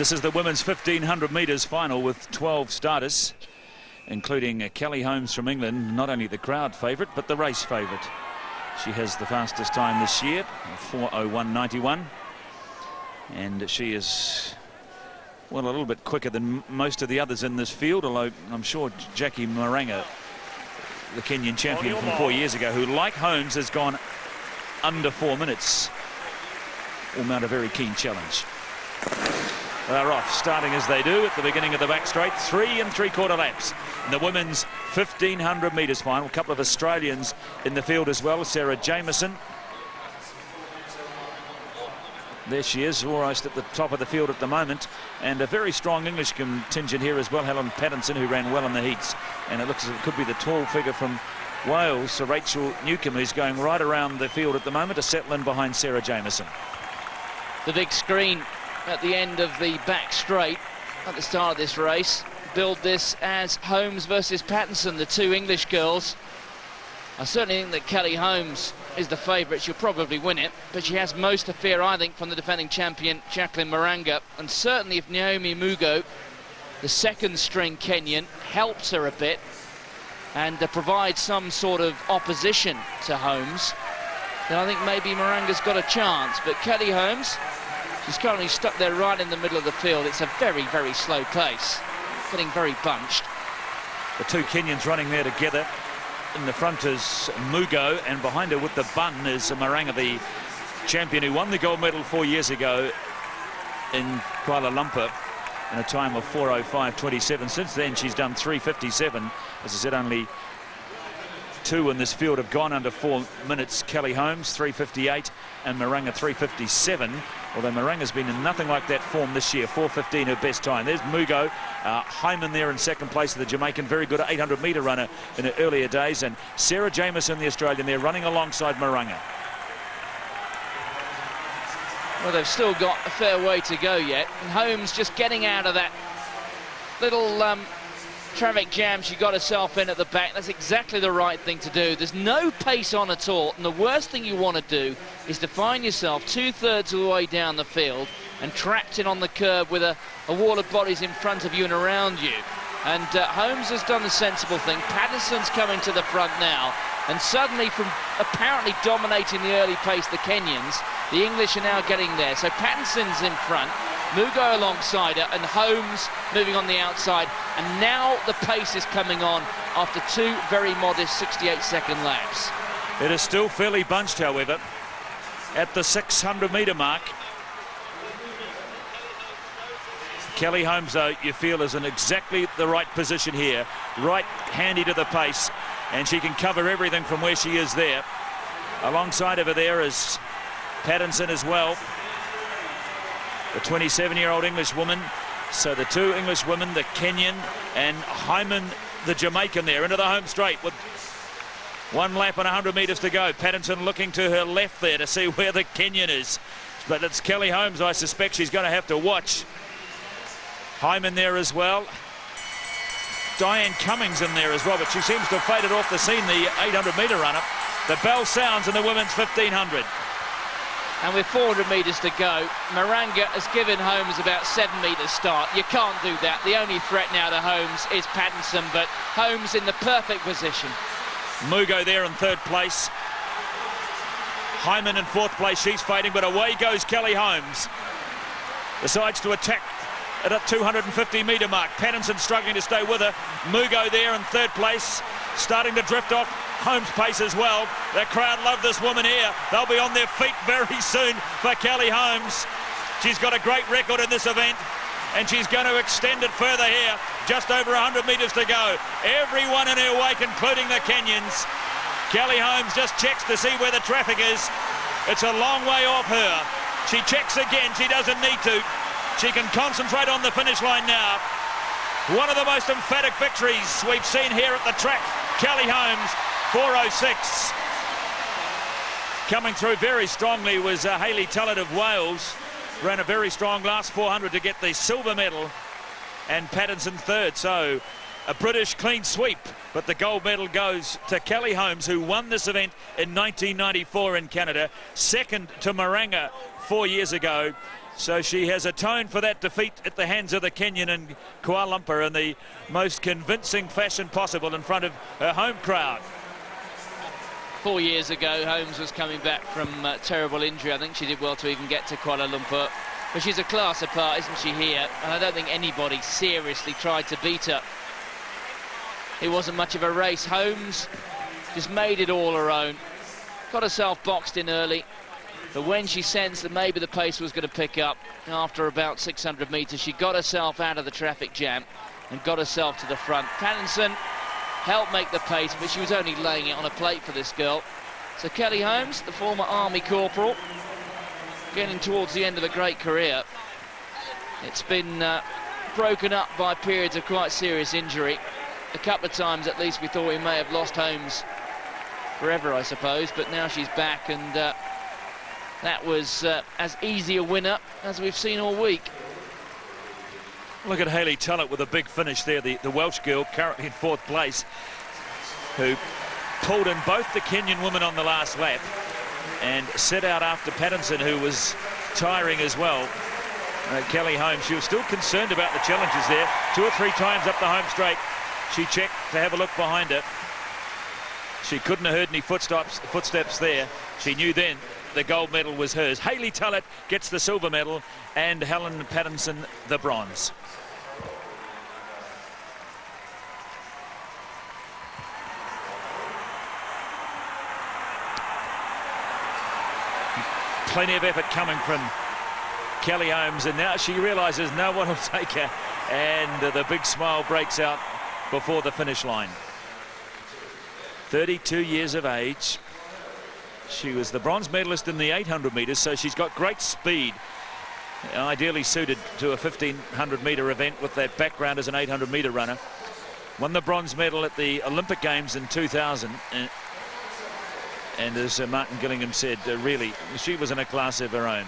This is the women's 1500 metres final with 12 starters, including Kelly Holmes from England, not only the crowd favourite, but the race favourite. She has the fastest time this year, 4:01.91. And she is, well, a little bit quicker than most of the others in this field, although I'm sure Jackline Maranga, the Kenyan champion from 4 years ago, who, like Holmes, has gone under 4 minutes, will mount a very keen challenge. They're off, starting as they do at the beginning of the back straight, 3 3/4 laps. In the women's 1500 metres final, a couple of Australians in the field as well. SarahJamieson. There she is, almost at the top of the field at the moment. And a very strong English contingent here as well. Helen Pattinson, who ran well in the heats. And it looks as if it could be the tall figure from Wales, so Rachel Newcombe, who's going right around the field at the moment to settle in behind SarahJamieson. The big screen at the end of the back straight at the start of this race billed this as Holmes versus Pattinson, the two English girls. I certainly think that Kelly Holmes is the favourite. She'll probably win it, but she has most to fear, I think, from the defending champion Jackline Maranga. And certainly if Naomi Mugo, the second string Kenyan, helps her a bit and provides some sort of opposition to Holmes, then I think maybe Maranga's got a chance. But Kelly Holmes, she's currently stuck there right in the middle of the field. It's a very, very slow pace, getting very bunched. The two Kenyans running there together. In the front is Mugo, and behind her with the bun is Maranga, the champion who won the gold medal 4 years ago in Kuala Lumpur in a time of 4:05.27. Since then she's done 3:57. As I said, only two in this field have gone under 4 minutes. Kelly Holmes 3:58 and Maranga 3:57, although Maranga's been in nothing like that form this year. 4:15 her best time. There's Mugo, Hyman there in second place, the Jamaican, very good 800 metre runner in her earlier days, and SarahJamieson, the Australian, there running alongside Maranga. Well, they've still got a fair way to go yet, and Holmes just getting out of that little traffic jam she got herself in at the back. That's exactly the right thing to do. There's no pace on at all, and the worst thing you want to do is to find yourself 2/3 of the way down the field and trapped in on the curb with a wall of bodies in front of you and around you. And Holmes has done the sensible thing. Pattinson's coming to the front now, and suddenly, from apparently dominating the early pace, the Kenyans, the English are now getting there. So Pattinson's in front, Mugo alongside her, and Holmes moving on the outside. And now the pace is coming on after two very modest 68-second laps. It is still fairly bunched, however, at the 600 metre mark. Kelly Holmes, though, you feel is in exactly the right position here, right handy to the pace, and she can cover everything from where she is there. Alongside of her there is Pattinson as well, the 27-year-old English woman. So the two English women, the Kenyan, and Hyman, the Jamaican, there into the home straight with 1 lap and 100 metres to go. Pattinson looking to her left there to see where the Kenyan is, but it's Kelly Holmes. I suspect she's going to have to watch. Hyman there as well. Diane Cummins in there as well, but she seems to have faded off the scene, the 800 metre runner. The bell sounds in the women's 1500. And with 400 metres to go, Maranga has given Holmes about 7 metres start. You can't do that. The only threat now to Holmes is Pattinson, but Holmes in the perfect position. Mugo there in third place. Hyman in fourth place. She's fading, but away goes Kelly Holmes. Decides to attack at a 250 metre mark. Pattinson struggling to stay with her. Mugo there in third place, starting to drift off. Holmes pace as well. The crowd love this woman here. They'll be on their feet very soon for Kelly Holmes. She's got a great record in this event, and she's going to extend it further here. Just over 100 metres to go. Everyone in her wake, including the Kenyans. Kelly Holmes just checks to see where the traffic is. It's a long way off her. She checks again. She doesn't need to. She can concentrate on the finish line now. One of the most emphatic victories we've seen here at the track. Kelly Holmes, 4:06. Coming through very strongly was Hayley Tullett of Wales. Ran a very strong last 400 to get the silver medal, and Pattinson third. So a British clean sweep, but the gold medal goes to Kelly Holmes, who won this event in 1994 in Canada. Second to Maranga 4 years ago, So she has atoned for that defeat at the hands of the Kenyan in Kuala Lumpur in the most convincing fashion possible in front of her home crowd. 4 years ago, Holmes was coming back from terrible injury. I think she did well to even get to Kuala Lumpur. But she's a class apart, isn't she, here? And I don't think anybody seriously tried to beat her. It wasn't much of a race. Holmes just made it all her own. Got herself boxed in early. But when she sensed that maybe the pace was going to pick up after about 600 metres, she got herself out of the traffic jam and got herself to the front. Pattinson helped make the pace, but she was only laying it on a plate for this girl. So Kelly Holmes, the former Army corporal, getting towards the end of a great career. It's been broken up by periods of quite serious injury. A couple of times at least we thought we may have lost Holmes forever, I suppose, but now she's back, and that was as easy a winner as we've seen all week. Look at Hayley Tullett with a big finish there, the Welsh girl currently in 4th place, who pulled in both the Kenyan women on the last lap and set out after Pattinson, who was tiring as well. Kelly Holmes, she was still concerned about the challenges there. 2 or 3 times up the home straight, she checked to have a look behind her. She couldn't have heard any footsteps there. She knew then the gold medal was hers. Hayley Tullett gets the silver medal and Helen Pattinson the bronze. Plenty of effort coming from Kelly Holmes, and now she realises no one will take her, and the big smile breaks out before the finish line. 32 years of age. She was the bronze medalist in the 800 metres, so she's got great speed, ideally suited to a 1500 metre event with that background as an 800 metre runner. Won the bronze medal at the Olympic Games in 2000, and as Martin Gillingham said, really, she was in a class of her own.